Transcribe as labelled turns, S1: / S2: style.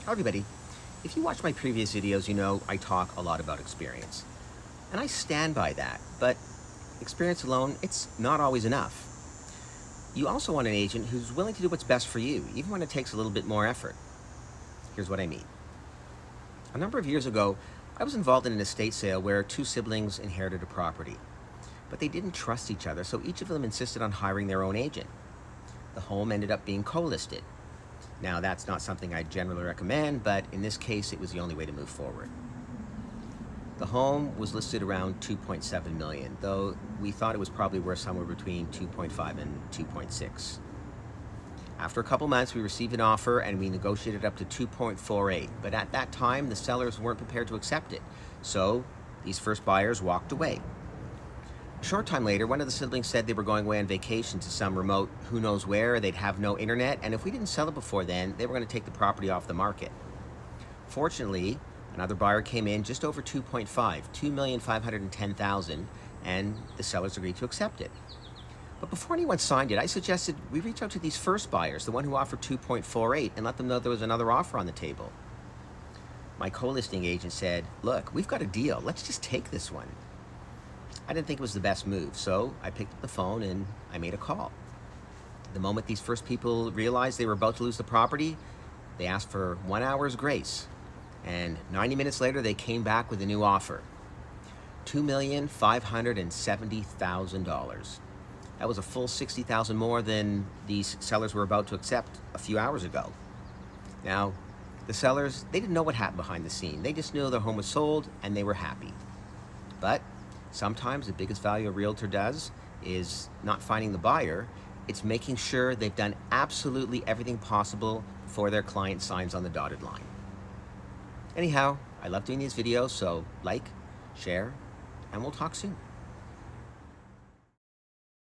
S1: Hi everybody. If you watch my previous videos, you know I talk a lot about experience. And I stand by that, but experience alone, it's not always enough. You also want an agent who's willing to do what's best for you, even when it takes a little bit more effort. Here's what I mean. A number of years ago, I was involved in an estate sale where two siblings inherited a property. But they didn't trust each other, so each of them insisted on hiring their own agent. The home ended up being co-listed. Now, that's not something I generally recommend, but in this case, it was the only way to move forward. The home was listed around 2.7 million, though we thought it was probably worth somewhere between 2.5 and 2.6. After a couple months, we received an offer and we negotiated up to 2.48, but at that time, the sellers weren't prepared to accept it. So these first buyers walked away. A short time later, one of the siblings said they were going away on vacation to some remote who knows where, they'd have no internet, and if we didn't sell it before then, they were going to take the property off the market. Fortunately, another buyer came in just over 2.5, 2,510,000, and the sellers agreed to accept it. But before anyone signed it, I suggested we reach out to these first buyers, the one who offered 2.48, and let them know there was another offer on the table. My co-listing agent said, "Look, we've got a deal. Let's just take this one." I didn't think it was the best move, so I picked up the phone and I made a call. The moment these first people realized they were about to lose the property, they asked for 1 hour's grace. And 90 minutes later, they came back with a new offer. $2,570,000. That was a full $60,000 more than these sellers were about to accept a few hours ago. Now, the sellers, they didn't know what happened behind the scene. They just knew their home was sold and they were happy. But sometimes the biggest value a realtor does is not finding the buyer, it's making sure they've done absolutely everything possible before their client signs on the dotted line. Anyhow, I love doing these videos, so like, share, and we'll talk soon.